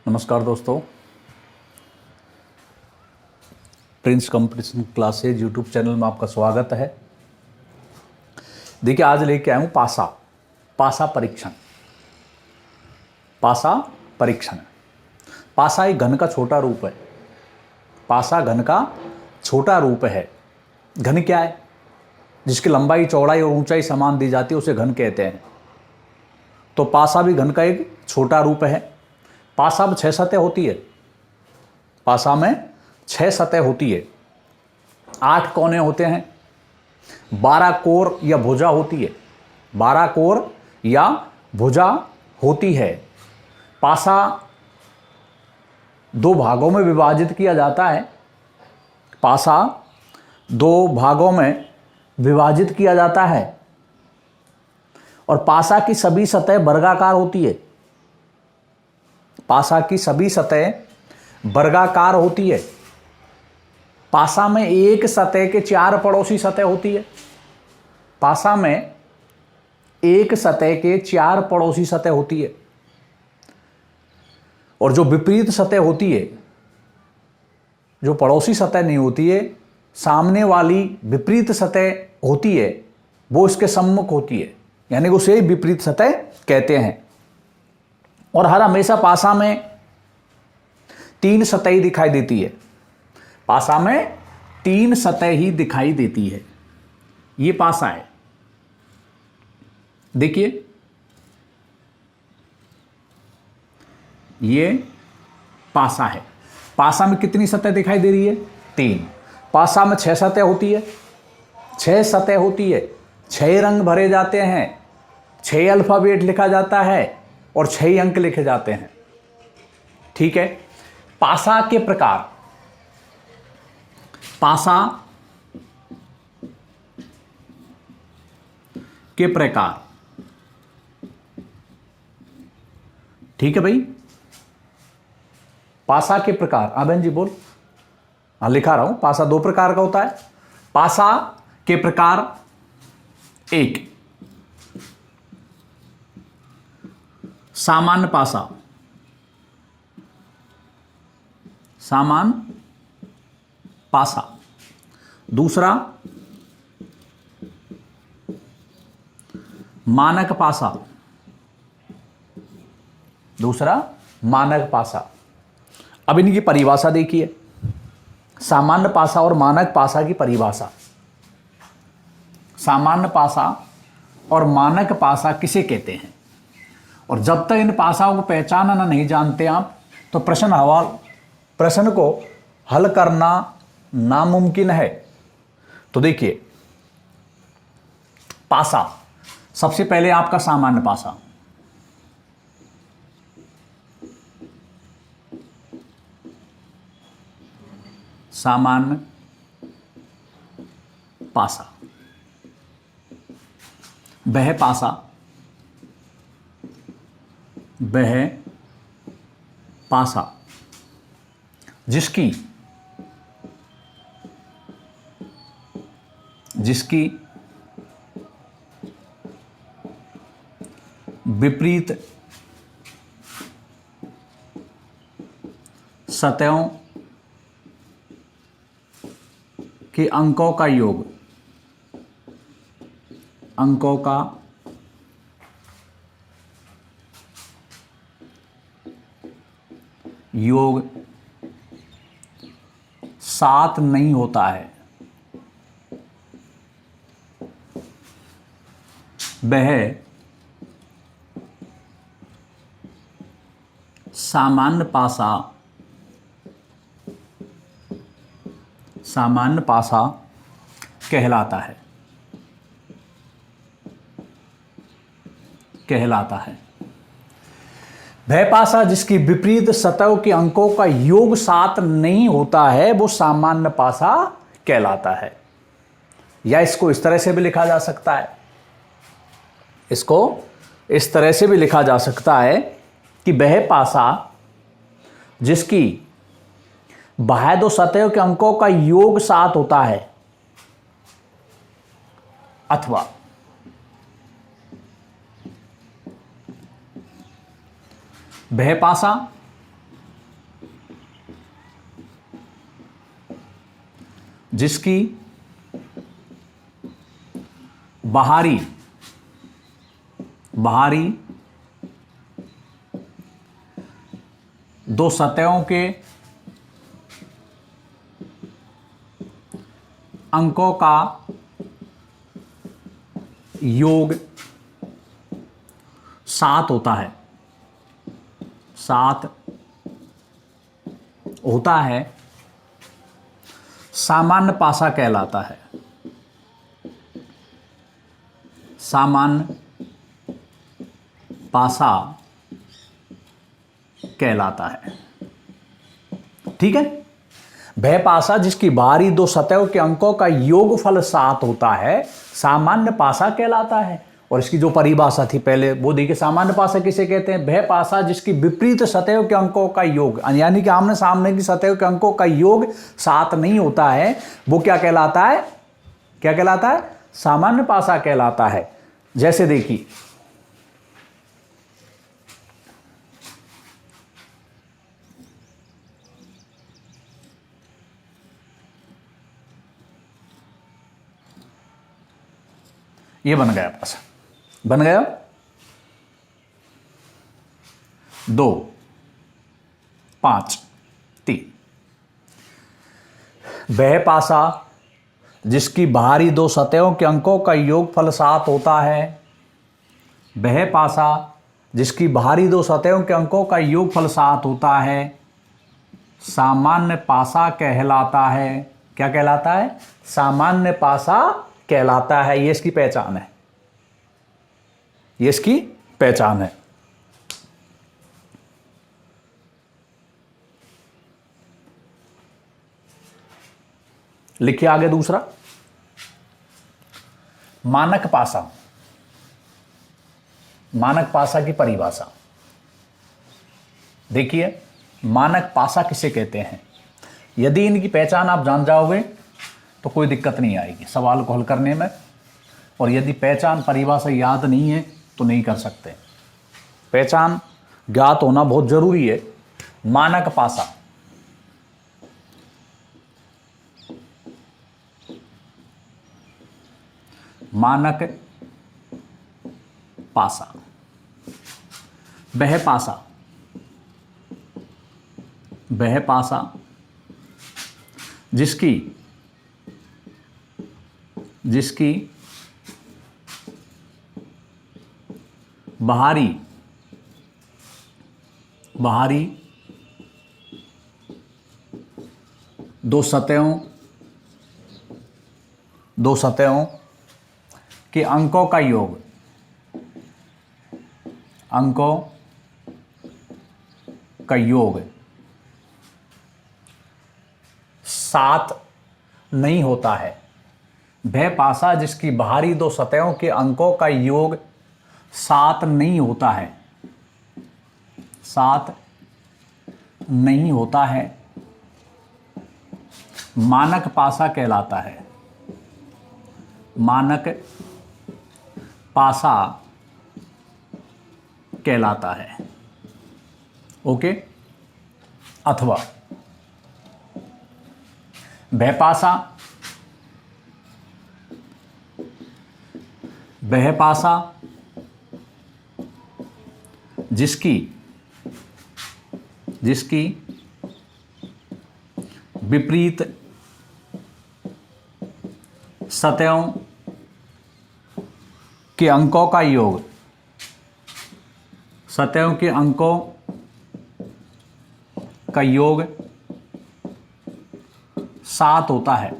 नमस्कार दोस्तों, Prince competition classes YouTube channel में आपका स्वागत है। देखिए, आज लेके आया हूँ पासा परीक्षण। पासा परीक्षण। पासा एक घन का छोटा रूप है। पासा घन का छोटा रूप है। घन क्या है? जिसकी लंबाई, चौड़ाई और ऊंचाई समान दी जाती है उसे घन कहते हैं। तो पासा भी घन का एक छोटा रूप है। पासा में 6 सतह होती है। पासा में 6 सतह होती है। 8 कोने होते हैं। 12 कोर या भुजा होती है। 12 कोर या भुजा होती है। पासा 2 भागों में विभाजित किया जाता है। पासा 2 भागों में विभाजित किया जाता है और पासा की सभी सतह वर्गाकार होती है। पासा की सभी सतह वर्गाकार होती है। पासा में एक सतह के 4 पड़ोसी सतह होती है। पासा में एक सतह के 4 पड़ोसी सतह होती है और जो विपरीत सतह होती है, जो पड़ोसी सतह नहीं होती है, सामने वाली विपरीत सतह होती है, वो इसके सम्मुख होती है, यानी उसे विपरीत सतह कहते हैं। और हर हमेशा पासा में 3 सतह ही दिखाई देती है। पासा में 3 सतह ही दिखाई देती है। ये पासा है। देखिए, ये पासा है। पासा में कितनी सतह दिखाई दे रही है? 3। पासा में 6 सतह होती है। 6 सतह होती है। 6 रंग भरे जाते हैं। 6 अल्फाबेट लिखा जाता है और 6 अंक लिखे जाते हैं। ठीक है। पासा के प्रकार। पासा के प्रकार। ठीक है भाई। पासा के प्रकार। बहन जी बोल। हाँ, लिखा रहा हूं। पासा 2 प्रकार का होता है। पासा के प्रकार। 1, सामान्य पासा। सामान्य पासा। दूसरा, मानक पासा। दूसरा, मानक पासा। अब इनकी परिभाषा देखिए। सामान्य पासा और मानक पासा की परिभाषा। सामान्य पासा और मानक पासा किसे कहते हैं? और जब तक इन पासाओं को पहचानना नहीं जानते आप, तो प्रश्न को हल करना नामुमकिन है। तो देखिए, पासा सबसे पहले आपका सामान्य पासा। सामान्य पासा। वह पासा। वह पासा जिसकी विपरीत सतहों के अंकों का योग योग 7 नहीं होता है, वह सामान्य पासा कहलाता है। वह पासा जिसकी विपरीत सतह के अंकों का योग 7 नहीं होता है, वो सामान्य पासा कहलाता है। या इसको इस तरह से भी लिखा जा सकता है। इसको इस तरह से भी लिखा जा सकता है कि वह पासा जिसकी बाह्य 2 सतहों के अंकों का योग 7 होता है, अथवा वह पासा जिसकी बाहरी दो सतहों के अंकों का योग 7 होता है, 7 होता है, सामान्य पासा कहलाता है। सामान्य पासा कहलाता है। ठीक है। वह पासा जिसकी बाहरी दो सतहों के अंकों का योगफल 7 होता है सामान्य पासा कहलाता है। और इसकी जो परिभाषा थी पहले वो देखिए, सामान्य पासा किसे कहते हैं? वह पासा जिसकी विपरीत सतहों के अंकों का योग, यानी कि आमने सामने की सतहों के अंकों का योग 7 नहीं होता है, वो क्या कहलाता है? क्या कहलाता है? सामान्य पासा कहलाता है। जैसे देखिए, ये बन गया पासा, बन गया 2 5 3। वह पासा जिसकी बाहरी दो सतहों के अंकों का योगफल 7 होता है, वह पासा जिसकी बाहरी दो सतहों के अंकों का योगफल 7 होता है सामान्य पासा कहलाता है। क्या कहलाता है? सामान्य पासा कहलाता है। ये इसकी पहचान है, ये इसकी पहचान है। लिखिए आगे दूसरा, मानक पासा। मानक पासा की परिभाषा देखिए, मानक पासा किसे कहते हैं? यदि इनकी पहचान आप जान जाओगे तो कोई दिक्कत नहीं आएगी सवाल को हल करने में, और यदि पहचान परिभाषा याद नहीं है तो नहीं कर सकते। पहचान ज्ञात होना बहुत जरूरी है। मानक पासा, मानक पासा, वह पासा, वह पासा जिसकी बाहरी दो सतहों के अंकों का योग, अंकों का योग 7 नहीं होता है। वह पासा जिसकी बाहरी दो सतहों के अंकों का योग 7 नहीं होता है, 7 नहीं होता है, मानक पासा कहलाता है। मानक पासा कहलाता है। ओके। अथवा वह पासा, वह पासा जिसकी विपरीत सतहों के अंकों का योग, सतहों के अंकों का योग 7 होता है,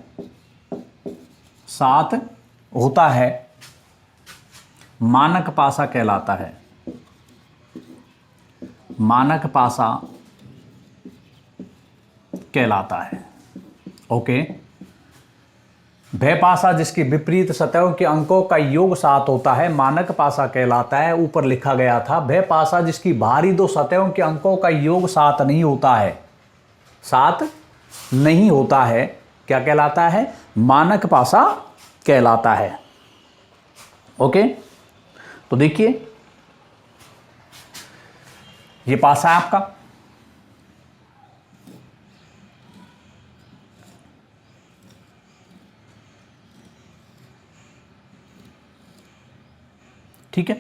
7 होता है, मानक पासा कहलाता है। मानक पासा कहलाता है। ओके। वह पासा जिसकी विपरीत सतहों के अंकों का योग 7 होता है मानक पासा कहलाता है। ऊपर लिखा गया था वह पासा जिसकी बाहरी दो सतहों के अंकों का योग 7 नहीं होता है, 7 नहीं होता है, क्या कहलाता है? मानक पासा कहलाता है। ओके। तो देखिए ये पासा है आपका, ठीक है।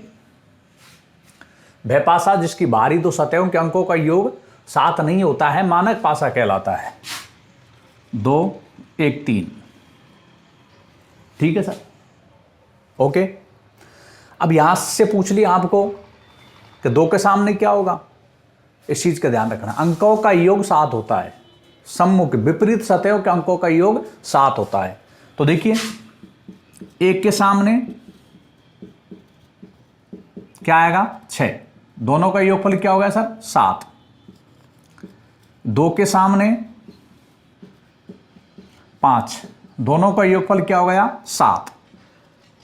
वह पासा जिसकी बाहरी दो सतहों के अंकों का योग 7 नहीं होता है मानक पासा कहलाता है। 2 1 3। ठीक है सर, ओके। अब यहां से पूछ लिया आपको कि 2 के सामने क्या होगा, इस चीज का ध्यान रखना। अंकों का योग 7 होता है, सम्मुख विपरीत सतहों के अंकों का योग 7 होता है। तो देखिए 1 के सामने क्या आएगा 6, दोनों का योगफल क्या हो गया सर 7। 2 के सामने 5, दोनों का योगफल क्या हो गया 7।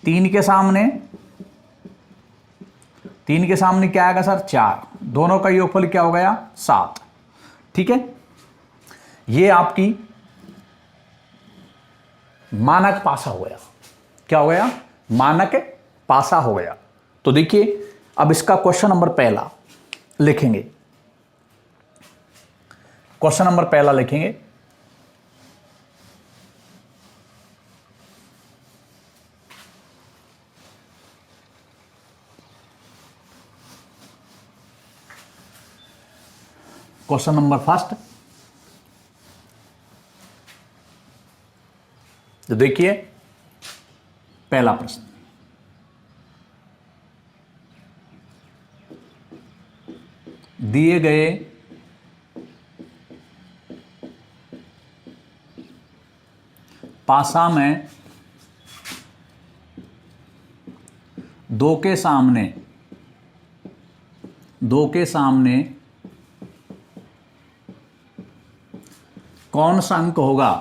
3 के सामने क्या आएगा सर 4, दोनों का योगफल क्या हो गया 7। ठीक है, ये आपकी मानक पासा हो गया। क्या हो गया, मानक पासा हो गया। तो देखिए अब इसका क्वेश्चन नंबर पहला लिखेंगे। क्वेश्चन नंबर पहला लिखेंगे, क्वेश्चन नंबर फर्स्ट। तो देखिए पहला प्रश्न, दिए गए पासा में 2 के सामने कौन सा अंक होगा,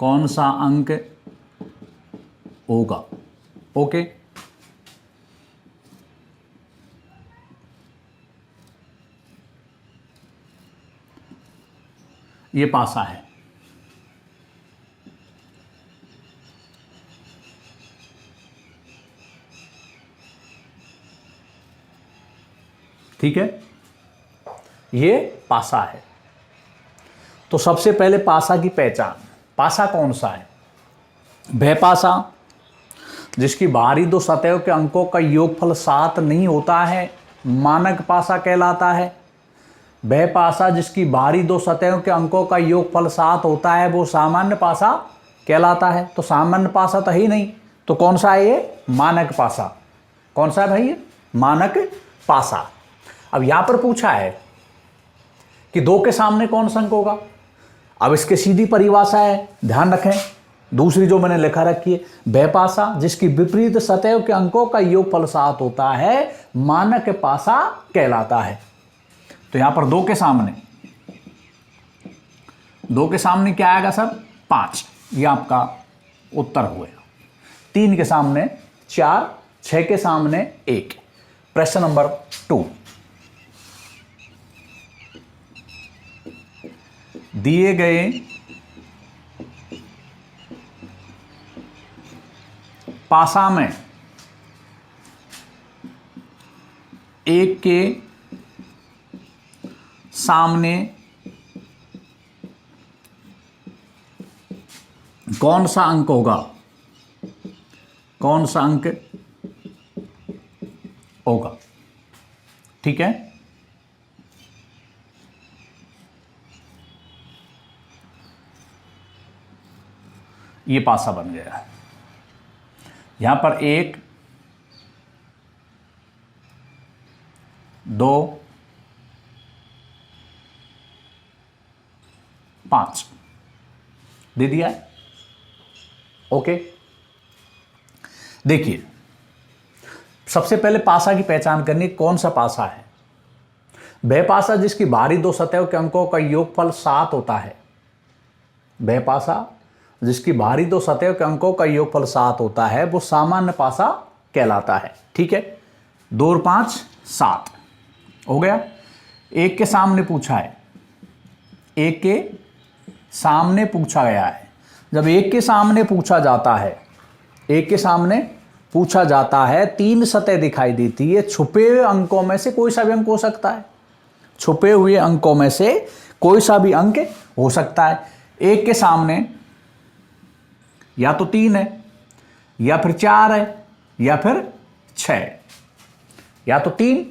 कौन सा अंक होगा। ओके, ये पासा है। ठीक है, ये पासा है। तो सबसे पहले पासा की पहचान, पासा कौन सा है। वह पासा जिसकी बाहरी दो सतहों के अंकों का योगफल 7 नहीं होता है मानक पासा कहलाता है। वह पासा जिसकी बाहरी दो सतहों के अंकों का योगफल 7 होता है वो सामान्य पासा कहलाता है। तो सामान्य पासा तो ही नहीं, तो कौन सा है ये, मानक पासा। कौन सा है भाई, ये मानक पासा। अब यहां पर पूछा है कि 2 के सामने कौन सा अंक होगा। अब इसके सीधी परिभाषा है, ध्यान रखें, दूसरी जो मैंने लिखा रखी है, वह पासा जिसकी विपरीत सतहों के अंकों का योगफल 7 होता है मानक पासा कहलाता है। तो यहां पर 2 के सामने क्या आएगा सर 5, ये आपका उत्तर हुआ। 3 के सामने 4, 6 के सामने 1। प्रश्न नंबर 2, दिए गए पासा में 1 के सामने कौन सा अंक होगा, कौन सा अंक होगा। ठीक है, ये पासा बन गया। यहां पर 1 2 5 दे दिया है। ओके, देखिए सबसे पहले पासा की पहचान करनी, कौन सा पासा है। वह पासा जिसकी बाहरी दो सतहों के अंकों का योगफल 7 होता है। वह पासा जिसकी बाहरी दो सतहों के अंकों का योगफल 7 होता है वो सामान्य पासा कहलाता है। ठीक है, 2 और 5 7 हो गया। 1 के सामने पूछा है, 1 के सामने पूछा गया है। जब 1 के सामने पूछा जाता है, 1 के सामने पूछा जाता है, 3 सतह दिखाई देती है। छुपे हुए अंकों में से कोई सा भी अंक हो सकता है, छुपे हुए अंकों में से कोई सा भी अंक हो सकता है। 1 के सामने या तो 3 है, या फिर 4 है, या फिर 6, या तो 3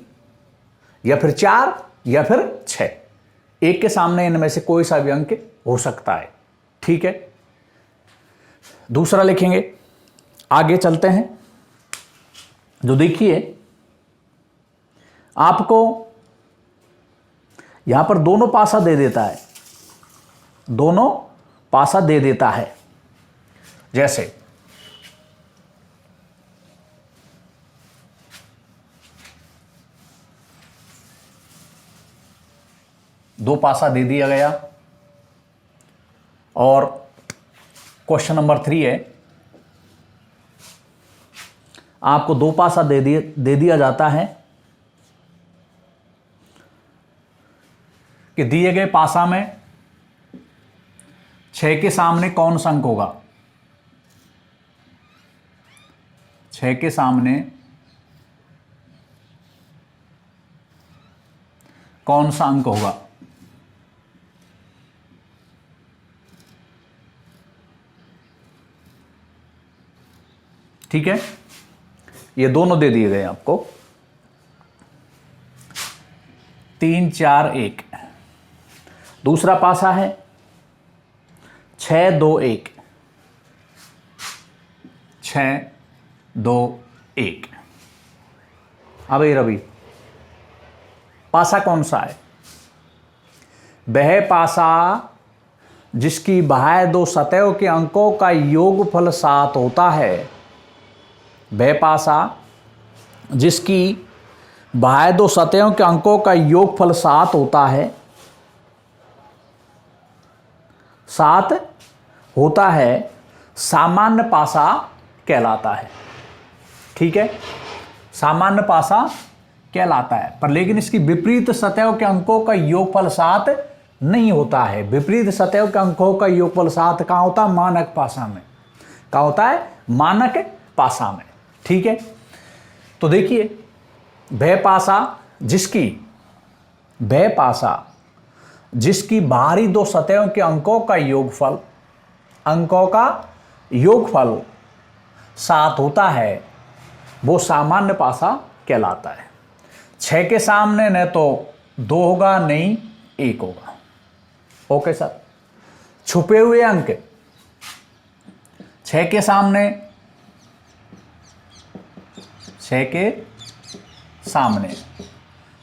या फिर 4 या फिर 6, एक के सामने इनमें से कोई सा भी अंक हो सकता है। ठीक है, दूसरा लिखेंगे, आगे चलते हैं। जो देखिए आपको यहां पर दोनों पासा दे देता है, दोनों पासा दे देता है। जैसे दो पासा दे दिया गया, और क्वेश्चन नंबर 3 है, आपको दो पासा दे दिया जाता है कि दिए गए पासा में 6 के सामने कौन सा अंक होगा। 6 के सामने कौन सा अंक होगा। ठीक है, ये दोनों दे दिए गए आपको, 3 4 1। दूसरा पासा है 6 2 1, 6 2 1। अब ये रवि पासा कौन सा है? वह पासा जिसकी बाह्य दो सतहों के अंकों का योगफल 7 होता है। वह पासा जिसकी बाह्य दो सतहों के अंकों का योगफल 7 होता है, 7 होता है, सामान्य पासा कहलाता है। ठीक है, सामान्य पासा कहलाता है। पर लेकिन इसकी विपरीत सतहों के अंकों का योगफल 7 नहीं होता है। विपरीत सतहों के अंकों का योगफल 7 कहाँ होता है? मानक पासा में। कहाँ होता है? मानक पासा में। ठीक है, तो देखिए वह पासा जिसकी बाहरी दो सतहों के अंकों का योगफल 7 होता है, वो सामान्य पासा कहलाता है। 6 के सामने न तो 2 होगा नहीं 1 होगा। ओके सर, छुपे हुए अंक 6 के सामने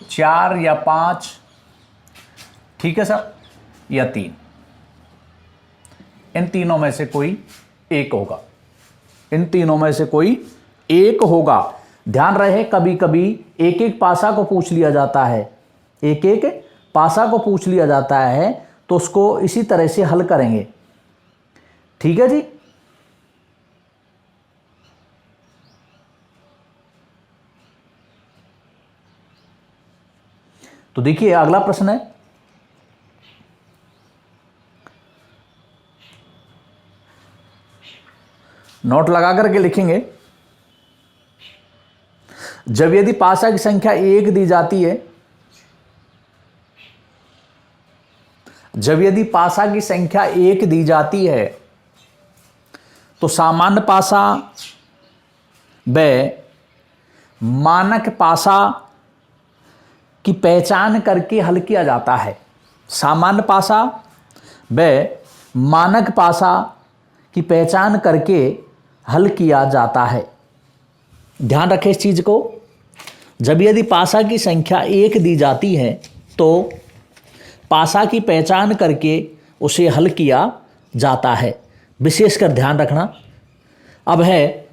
4 या 5, ठीक है सर, या 3, इन तीनों में से कोई एक होगा। इन तीनों में से कोई एक होगा। ध्यान रहे, कभी कभी एक एक पासा को पूछ लिया जाता है, एक एक पासा को पूछ लिया जाता है, तो उसको इसी तरह से हल करेंगे। ठीक है जी, तो देखिए अगला प्रश्न है, नोट लगा करके लिखेंगे। जब यदि पासा की संख्या 1 दी जाती है, जब यदि पासा की संख्या 1 दी जाती है, तो सामान्य पासा व मानक पासा की पहचान करके हल किया जाता है। सामान्य पासा व मानक पासा की पहचान करके हल किया जाता है। ध्यान रखें इस चीज को। जब यदि पासा की संख्या 1 दी जाती है, तो पासा की पहचान करके उसे हल किया जाता है। विशेषकर ध्यान रखना। अब है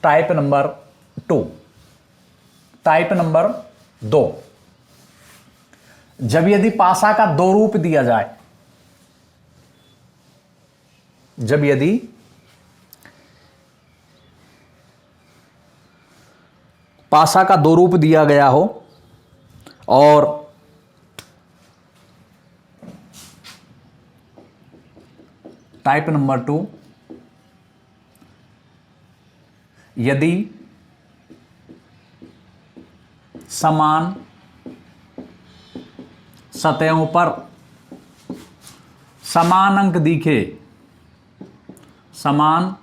टाइप नंबर 2, टाइप नंबर 2। जब यदि पासा का 2 रूप दिया जाए, जब यदि पासा का 2 रूप दिया गया हो और टाइप नंबर 2, यदि समान सतहों पर समान अंक दिखे, समान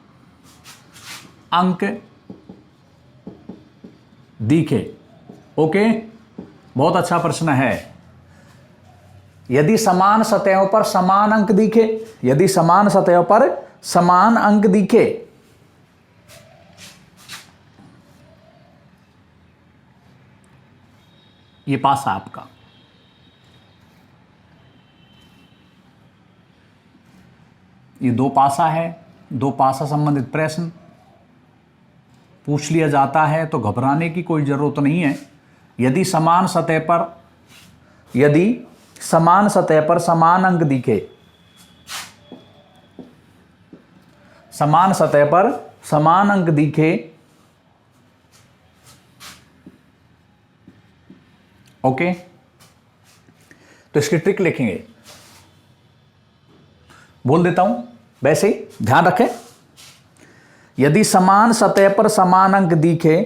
अंक दिखे। ओके, बहुत अच्छा प्रश्न है। यदि समान सतहों पर समान अंक दिखे, यदि समान सतहों पर समान अंक दिखे, ये पासा आपका। ये दो पासा है, दो पासा संबंधित प्रश्न पूछ लिया जाता है तो घबराने की कोई जरूरत नहीं है। यदि समान सतह पर, यदि समान सतह पर समान अंक दिखे, समान सतह पर समान अंक दिखे, ओके, तो इसकी ट्रिक लिखेंगे। बोल देता हूं वैसे ही, ध्यान रखें। यदि समान सतह पर समान अंक दिखे,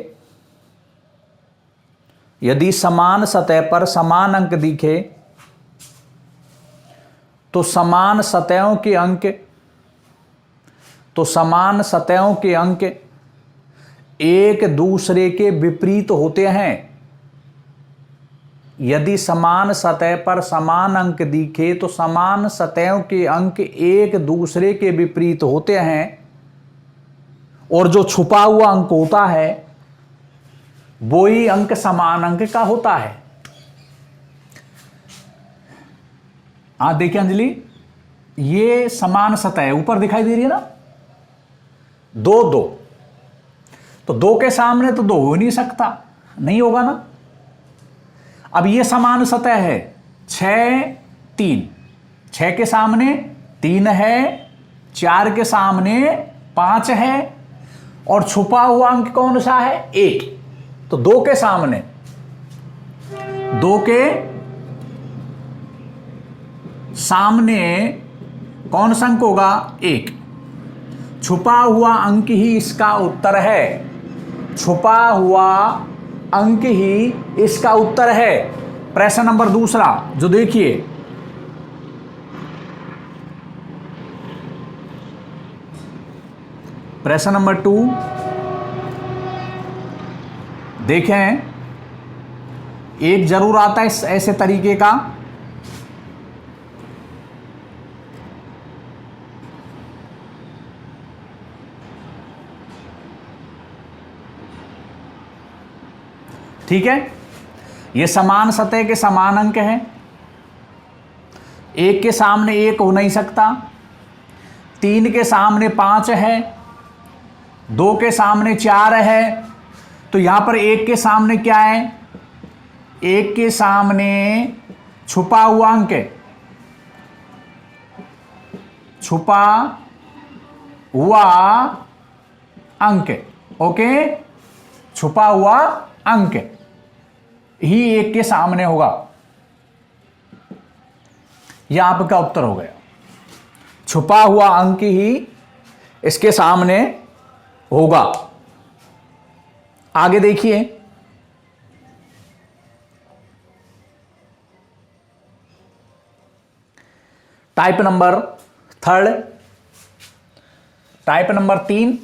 यदि समान सतह पर समान अंक दिखे, तो समान सतहों के अंक, तो समान सतहों के अंक एक दूसरे के विपरीत होते हैं। यदि समान सतह पर समान अंक दिखे तो समान सतहों के अंक एक दूसरे के विपरीत होते हैं, और जो छुपा हुआ अंक होता है वो ही अंक समान अंक का होता है। आप देखिए अंजलि, ये समान सतह है, ऊपर दिखाई दे रही है ना, दो दो, तो दो के सामने तो दो हो नहीं सकता, नहीं होगा ना। अब ये समान सतह है, 6 3, 6 के सामने 3 है, 4 के सामने 5 है, और छुपा हुआ अंक कौन सा है? 1। तो 2 के सामने, 2 के सामने कौन सा अंक होगा? 1। छुपा हुआ अंक ही इसका उत्तर है, छुपा हुआ अंक ही इसका उत्तर है। प्रश्न नंबर दूसरा जो देखिए, प्रश्न नंबर 2 देखें, एक जरूर आता है ऐसे तरीके का। ठीक है, ये समान सतह के समान अंक हैं, एक के सामने 1 हो नहीं सकता, 3 के सामने 5 है, 2 के सामने 4 है, तो यहां पर 1 के सामने क्या है? 1 के सामने छुपा हुआ अंक, छुपा हुआ अंक, ओके, छुपा हुआ अंक ही 1 के सामने होगा। यह आपका उत्तर हो गया, छुपा हुआ अंक ही इसके सामने होगा। आगे देखिए, टाइप नंबर 3, टाइप नंबर 3,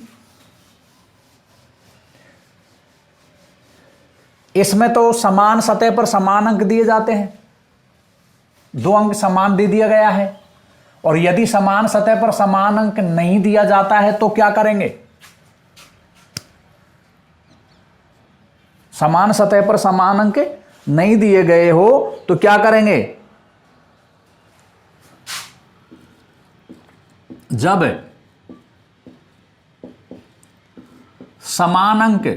इसमें तो समान सतह पर समान अंक दिए जाते हैं, 2 अंक समान दे दिया गया है, और यदि समान सतह पर समान अंक नहीं दिया जाता है तो क्या करेंगे? समान सतह पर समान अंक नहीं दिए गए हो तो क्या करेंगे? जब समान अंक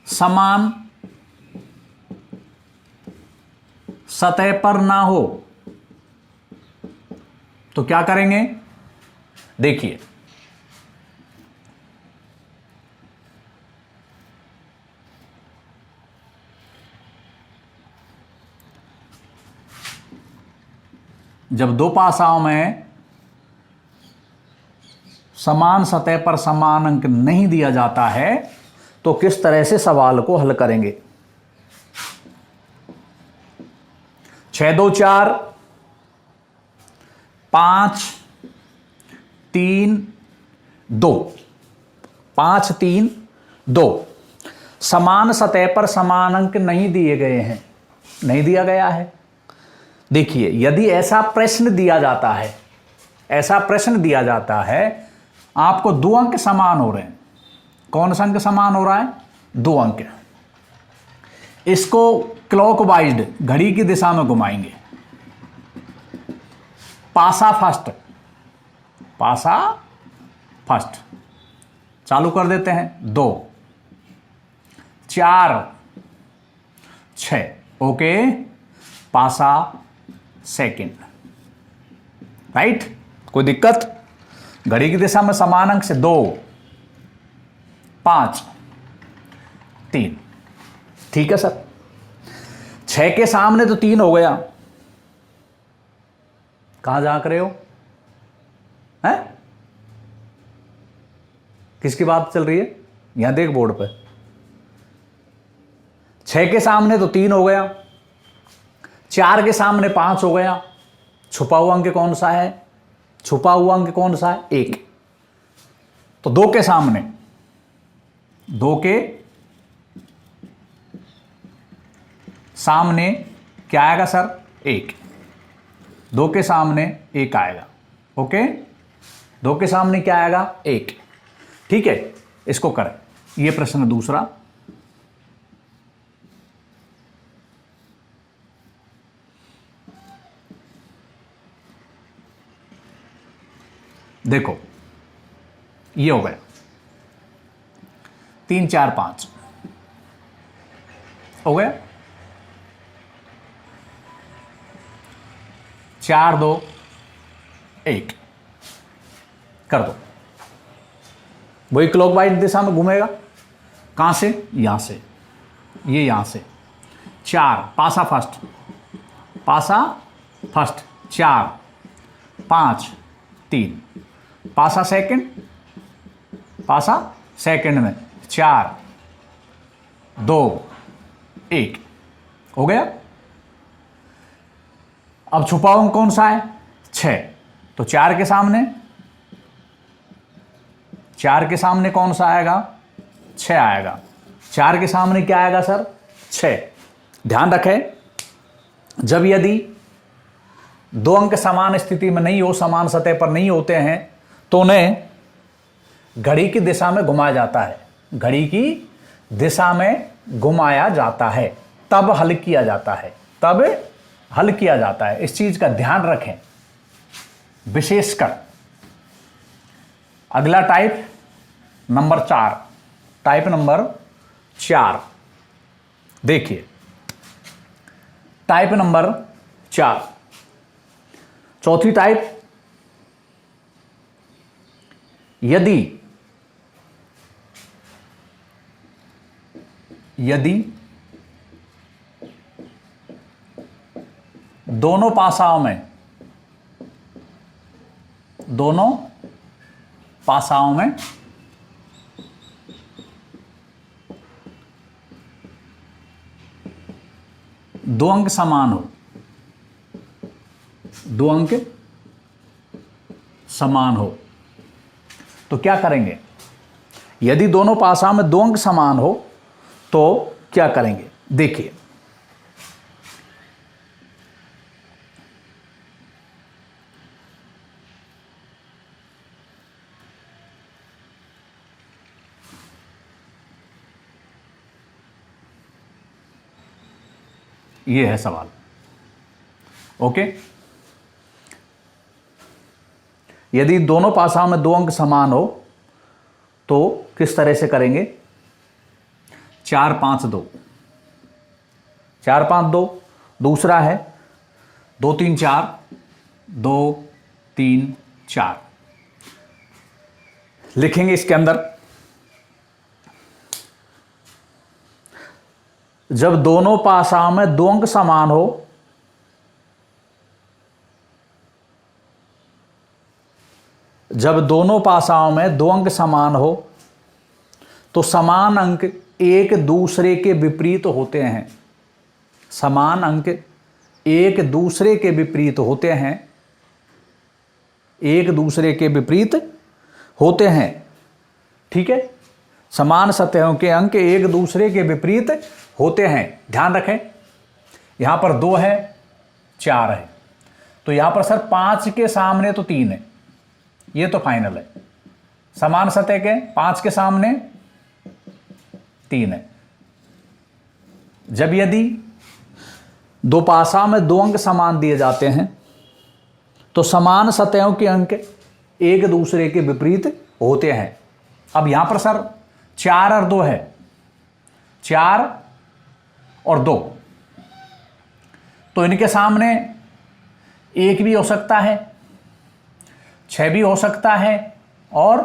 समान सतह पर ना हो तो क्या करेंगे? देखिए, जब 2 पासाओं में समान सतह पर समान अंक नहीं दिया जाता है तो किस तरह से सवाल को हल करेंगे? 6 2 4, 5 3 2, 5 3 2। समान सतह पर समान अंक नहीं दिए गए हैं, नहीं दिया गया है। देखिए, यदि ऐसा प्रश्न दिया जाता है, ऐसा प्रश्न दिया जाता है, आपको 2 अंक समान हो रहे हैं। कौन सा अंक समान हो रहा है? 2 अंक। इसको क्लॉकवाइज घड़ी की दिशा में घुमाएंगे। पासा फर्स्ट, पासा फर्स्ट, चालू कर देते हैं। 2 4 6, ओके, पासा सेकंड, राइट। कोई दिक्कत? घड़ी की दिशा में समान अंक से 2 5 3, ठीक है सर। 6 के सामने तो 3 हो गया। कहां झांक रहे हो? हैं? किसकी बात चल रही है? यहां देख बोर्ड पे। 6 के सामने तो 3 हो गया, 4 के सामने 5 हो गया। छुपा हुआ अंक कौन सा है? छुपा हुआ अंक कौन सा है? 1। तो 2 के सामने, 2 के सामने क्या आएगा सर? 1। 2 के सामने 1 आएगा, ओके। 2 के सामने क्या आएगा? 1, ठीक है। इसको करें। ये प्रश्न दूसरा। देखो, ये हो गया 3 4 5 हो गया। 4 2 1 कर दो। वही क्लॉकवाइज दिशा में घूमेगा। कहां से? यहां से, ये यहां से। 4 पासा फर्स्ट, पासा फर्स्ट, 4 5 3, पासा सेकंड, पासा सेकंड में 4 2 1 हो गया। अब छुपा अंक कौन सा है? 6। तो 4 के सामने, 4 के सामने कौन सा आएगा? 6 आएगा। 4 के सामने क्या आएगा सर? 6। ध्यान रखें, जब यदि 2 अंक समान स्थिति में नहीं हो, समान सतह पर नहीं होते हैं, तो उन्हें घड़ी की दिशा में घुमाया जाता है। घड़ी की दिशा में घुमाया जाता है, तब हल किया जाता है, तब हल किया जाता है। इस चीज का ध्यान रखें विशेषकर। अगला टाइप नंबर 4, टाइप नंबर 4 देखिए। टाइप नंबर 4, चौथी टाइप, यदि दोनों पासाओं में, दोनों पासाओं में दो अंक समान हो, 2 अंक समान हो, तो क्या करेंगे? यदि दोनों पासाओं में 2 अंक समान हो तो क्या करेंगे? देखिए, ये है सवाल, ओके। यदि दोनों पासाओं में 2 अंक समान हो तो किस तरह से करेंगे? 4 5 2, 4 5 2। दूसरा है 2 3 4, 2 3 4। लिखेंगे इसके अंदर, जब दोनों पासाओं में 2 अंक समान हो, जब दोनों पासाओं में 2 अंक समान हो तो समान अंक एक दूसरे के विपरीत होते हैं। समान अंक एक दूसरे के विपरीत होते हैं। एक दूसरे के विपरीत होते हैं। ठीक है, समान सतहों के अंक एक दूसरे के विपरीत होते हैं। ध्यान रखें, यहां पर 2 है, 4 है, तो यहां पर सर 5 के सामने तो 3 है, ये तो फाइनल है। समान सतह के 5 के सामने 3 है। जब यदि दो पासा में 2 अंक समान दिए जाते हैं तो समान सतहों के अंक एक दूसरे के विपरीत होते हैं। अब यहां पर सर 4 और 2 है, 4 और 2, तो इनके सामने 1 भी हो सकता है, 6 भी हो सकता है और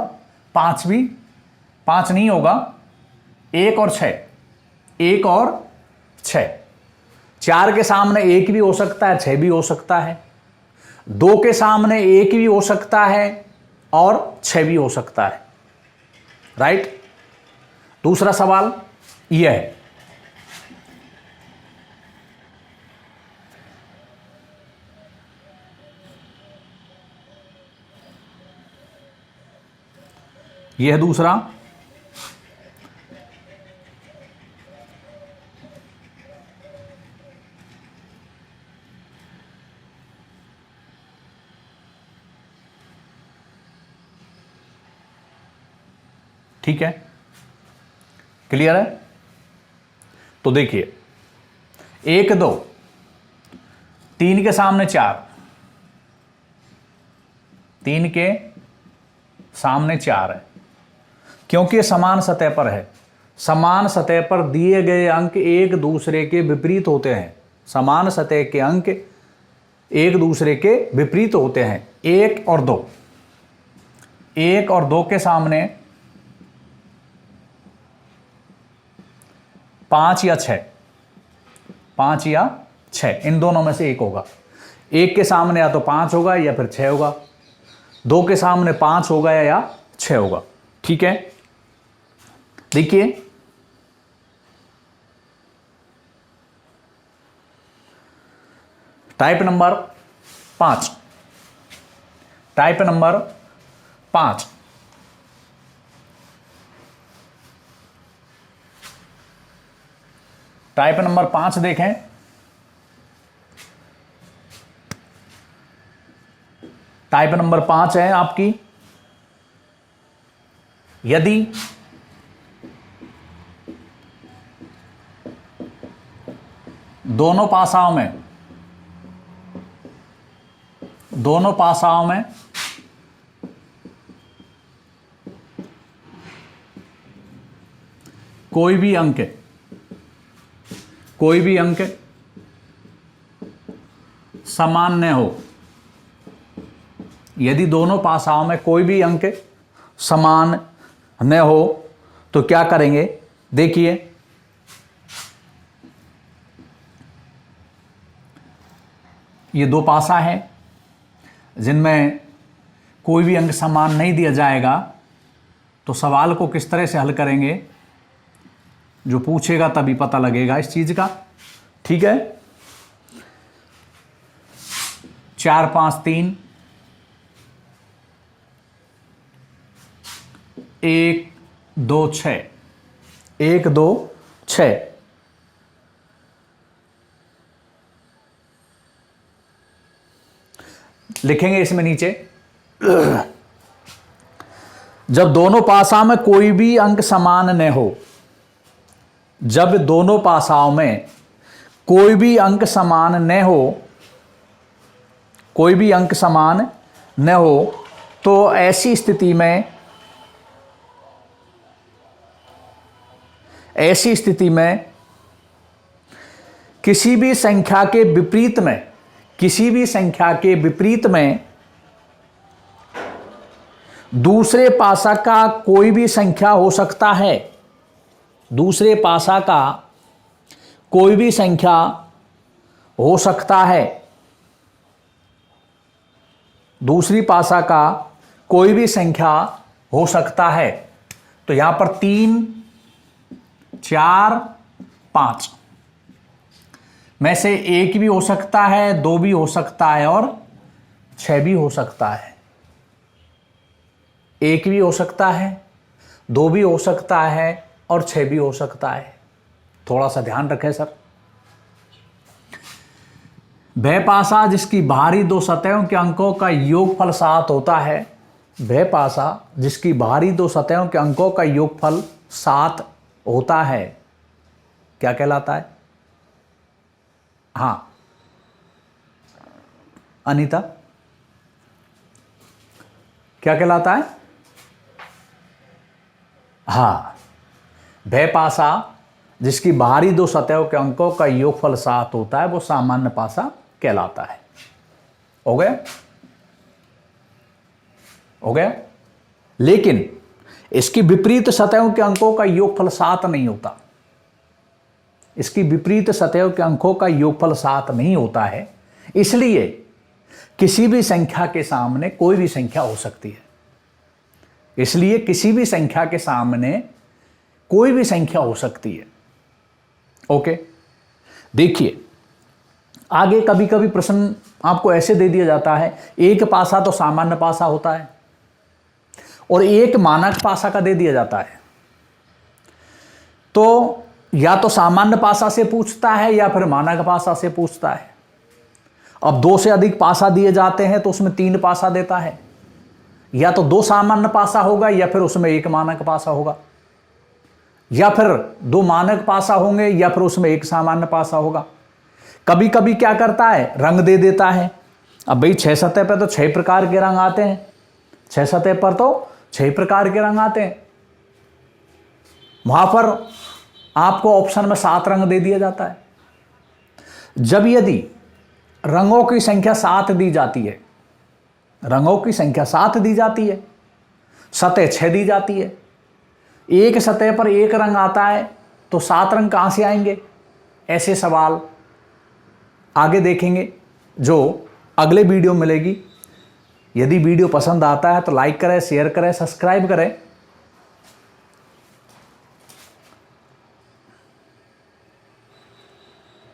5 भी, 5 नहीं होगा, 1 और 6, 1 और 6। 4 के सामने 1 भी हो सकता है, 6 भी हो सकता है। 2 के सामने 1 भी हो सकता है और 6 भी हो सकता है। राइट। दूसरा सवाल यह है, यह दूसरा, ठीक है, क्लियर है। तो देखिए 1 2, 3 के सामने 4, 3 के सामने 4 है, क्योंकि ये समान सतह पर है। समान सतह पर दिए गए अंक एक दूसरे के विपरीत होते हैं। समान सतह के अंक एक दूसरे के विपरीत होते हैं। 1 और 2, 1 और 2 के सामने 5 या 6, 5 या 6, इन दोनों में से एक होगा। 1 के सामने या तो 5 होगा या फिर 6 होगा, 2 के सामने 5 होगा या 6 होगा। ठीक है, देखिए type number 5, type number 5, type number 5 देखें। टाइप नंबर 5 है आपकी, यदि दोनों पासाओं में कोई भी अंक समान न हो, यदि दोनों पासाओं में कोई भी अंक समान न हो तो क्या करेंगे, देखिए ये 2 पासा है जिनमें कोई भी अंक समान नहीं दिया जाएगा, तो सवाल को किस तरह से हल करेंगे, जो पूछेगा तभी पता लगेगा इस चीज का। ठीक है, 4 5 3, 1 2 6, 1 2 6, लिखेंगे इसमें नीचे। जब दोनों पासा में कोई भी अंक समान न हो, जब दोनों पासाओं में कोई भी अंक समान न हो, कोई भी अंक समान न हो, तो ऐसी स्थिति में किसी भी संख्या के विपरीत में दूसरे पासा का कोई भी संख्या हो सकता है। दूसरे पासा का कोई भी संख्या हो सकता है। दूसरी पासा का कोई भी संख्या हो सकता है। तो यहां पर 3 4 5 में से 1 भी हो सकता है, 2 भी हो सकता है और 6 भी हो सकता है। 1 भी हो सकता है, 2 भी हो सकता है और 6 भी हो सकता है। थोड़ा सा ध्यान रखें सर। वह पासा जिसकी बाहरी 2 सतहों के अंकों का योगफल 7 होता है, वह पासा जिसकी बाहरी 2 सतहों के अंकों का योगफल 7 होता है, क्या कहलाता है? हाँ अनीता, क्या कहलाता है? हाँ, वह पासा जिसकी बाहरी 2 सतहों के अंकों का योगफल 7 होता है वो सामान्य पासा कहलाता है। हो गया? हो गया? लेकिन इसकी विपरीत सतहों के अंकों का योगफल 7 नहीं होता। इसकी विपरीत सतहों के अंकों का योगफल 7 नहीं होता है, इसलिए किसी भी संख्या के सामने कोई भी संख्या हो सकती है। इसलिए किसी भी संख्या के सामने कोई भी संख्या हो सकती है। ओके, देखिए आगे कभी कभी प्रश्न आपको ऐसे दे दिया जाता है, एक पासा तो सामान्य पासा होता है और एक मानक पासा का दे दिया जाता है। तो या तो सामान्य पासा से पूछता है या फिर मानक पासा से पूछता है। अब 2 से अधिक पासा दिए जाते हैं तो उसमें 3 पासा देता है। या तो 2 सामान्य पासा होगा या फिर उसमें 1 मानक पासा होगा, या फिर 2 मानक पासा होंगे या फिर उसमें 1 सामान्य पासा होगा। कभी कभी क्या करता है, रंग दे देता है। अब भाई 6 सतह पर तो 6 प्रकार के रंग आते हैं, 6 सतह पर तो 6 प्रकार के रंग आते हैं। वहां पर आपको ऑप्शन में 7 रंग दे दिया जाता है। जब यदि रंगों की संख्या 7 दी जाती है, रंगों की संख्या 7 दी जाती है, सतह 6 दी जाती है, एक सतह पर 1 रंग आता है तो 7 रंग कहां से आएंगे? ऐसे सवाल आगे देखेंगे जो अगले वीडियो में मिलेगी। यदि वीडियो पसंद आता है तो लाइक करें, शेयर करें, सब्सक्राइब करें।